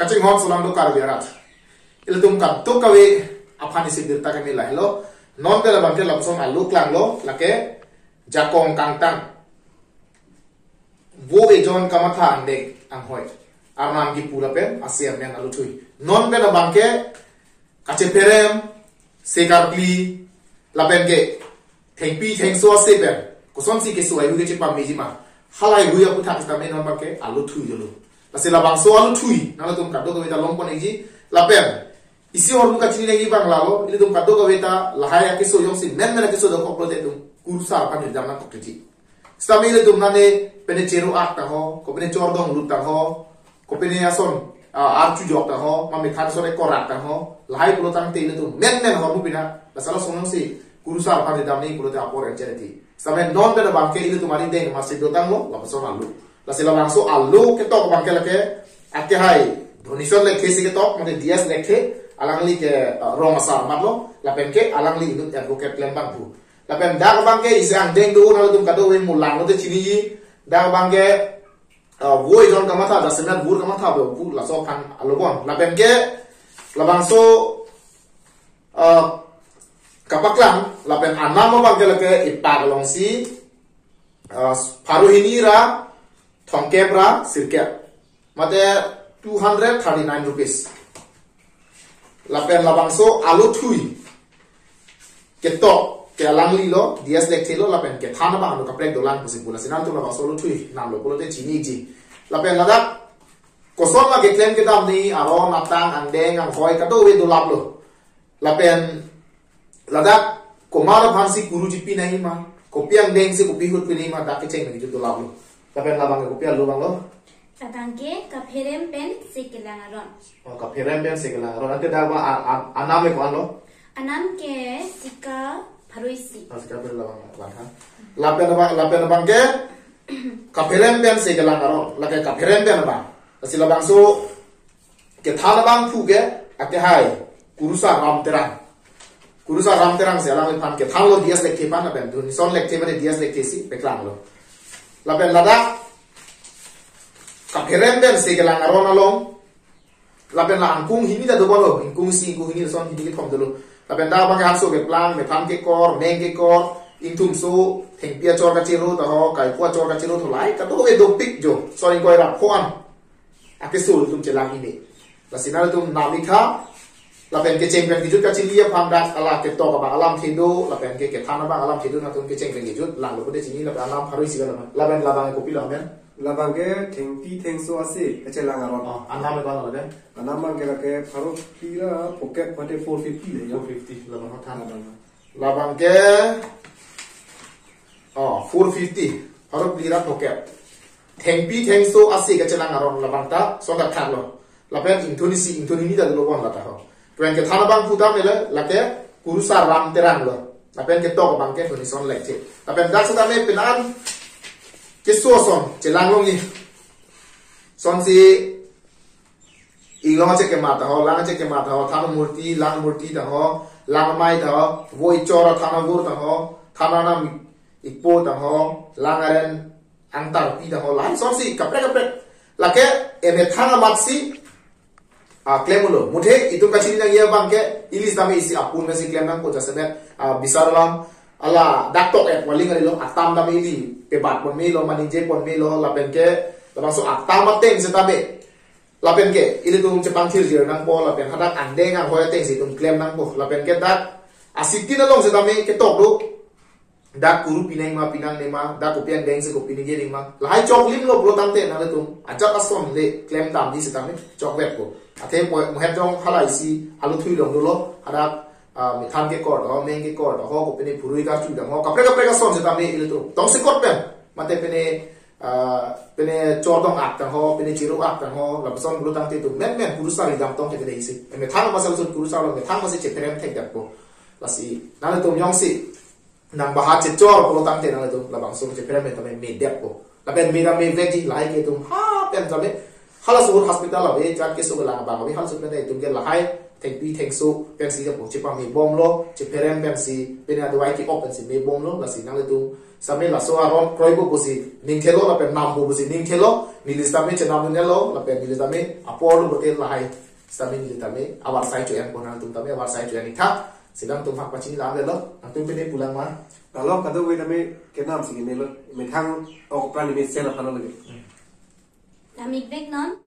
kacing hot sulam do kar biarat iltum kat to kawe apani sidir ta kami la hello non de la bangke lapsom alu klang lo lake jakong kangtang wo ejon kamatha ande ang hoy arnam gi pula pen asiam men alu thui non be la bangke kache perem sekarpli la bangke thengpi thengso se pen kosom si ke suai hu ke chipa meji ma halai hu ya ku thak sta men non bangke alu thui jolo la se la bangso alu thui na la tum kaddo ko ta long pon eji la pen isi hormu ka chini lagi bang lalo ini tum kaddo ko beta la haya ke so yong si men men ke so do ko prote tum kursa kan ni jamna ko titi stami le tum na ne pene cheru ak ta ho ko pene chordong lut ta ho ko pene ason archu jok ta ho mami khan so re korak ta ho la hai pulo tang te le tum men men hormu bina la sala sonong si kursa kan ni jamni pulo te apor en chereti stami non de bang ke ile tumari deng masih do tang lo la so alu la sila bang so alu ke to bang ke la ke ake hai dhonishon le ke si ke to mane dias le ke alang li ke rong asar matlo la pen ke alang li inut advocate lembang bu la pen da bang ke isang deng do na tum kado wen mulang no te chini yi da bang ke woi jon kamatha da semet bur kamatha be bu la so phan alobon la pen ke la bang so kapaklang la pen anam bang ke la ke ipak long si paruhinira thongkebra sirke mate 239 rupees lapen labangso alu thui ketok ke alang lilo dias lek thelo lapen ke thana ba anu kaprek dolan possible sinan tu labangso alu thui nam lo polote chini ji lapen ladak kosom ma ke claim ke dam ni aro natang andeng ang hoi ka do we dolap lo lapen ladak komara bhansi guru ji pi nahi ma kopiang deng se kopi hut pi nahi ma dak ke cheng ni ju dolap lo lapen labang ke kopiang lo bang lo Tatangke kapherem pen sekelangaron. Oh, kapherem pen sekelangaron. Nanti dah apa anam le kuan lo? Anam ke sika paruisi. Sika paruisi lapen abang ke kapherem pen sekelangaron. Lake kapherem pen abang. Sila bang so ke thana bang pu ke ake hai kurusa ram terang. Kurusa ram terang se alang pan ke thang lo dias lek pan aben tu son lek mane dias lek si peklang lo. Lapen lada kapherem ben segelang aron along lapen la angkung hini da dobalo ingkung si ingkung hini son hini thom dolo lapen da bang han so ke plan me tham ke kor meng ke kor ingtum so thengpia chor ka chiru da ho kai kwa chor ka chiru tholai ka to we do pik jo sorry koi ra phon ake sul tum chelang ini la sinar tum namikha lapen ke cheng kan gijut ka chilia pham dak ala ke to ka ba alam thindo lapen ke thana ba alam thindo na tum ke cheng kan gijut lang lo de chini la alam harui sigal lapen labang ko pila men labangke thengpi thengso ase achelang aron anam ba la de anam bangke la ke pharo pira pocket pate 450 le 450 labang than labang ke 450 pharo pira pocket thengpi thengso ase ka chelang aron labang ta so ka than lo lapen intonisi da lo bon la ta ho twen ke thana bang puta mele la ke kurusa ram terang lo lapen ke to bang ke thoni son lek che lapen da sa me penan ke so son chelang long ni son si ilong che ke mata ho lang che ke mata ho thana murti lang murti da ho lang mai da ho voi chora thana gur da ho thana nam ipo da ho langaren antar pi da ho lai son si kapre la ke eme thana mat si claim lo muthe itu kachini nang ya bang ke ilis dami isi apun mesi claim nang ko jasabet bisarlam ala daktok et waling ali lo atam dami ili pebat pon me lo manije pon me lo lapen ke langsung atam mateng setabe lapen ke ili tum cepang thir jir nang po lapen hadak ande ngang hoya teng si tum claim nang po lapen ke dak asiti na long setame ke tok do dak guru pinang ma pinang ne ma dak kopian deng se kopi ni ge ma lai chok lim lo bro tante na le tum acha ason le claim tam di setame chok web ko athe mo het jong halai si alu thui long do lo hadak mi tham ke kor ho meng ke kor ho ko pene purui ka chu da ho kapre ka son jeta me ile to tong se kot pen mate pene chordong ak ta ho pene chiru ak ta ho la son bulu tang te tu men puru sa ri dam tong ke de isi me thang ma sa son puru sa lo me thang ma se che perem thek dak ko la si na le to yong si nang ba ha che chor ko tang te na le to la bang son che perem ta me dep ko la ben me da me vegi lai ke tu ha pen ta me hala su hospital la be chat ke su la ba ga bi hal su ne tum ke la hai theng pi theng su pen si ga po che pa mi bom lo che pherem pen si pen a dwai ki open si me bom lo la si nang le tu same la so aron kroi bu si ning thelo la pen nam bu si ning thelo ni lista me che nam ne lo la pen ni lista me apor lo ke la hai same ni lista me awar sai chu en ko na tum ta me awar sai chu en tha sidang tum hak pa chini la le lo tum pe ne pulang ma kalau kata we name ke nam sing ne lo me thang ok plan ni me sel phano lagi Namik bek non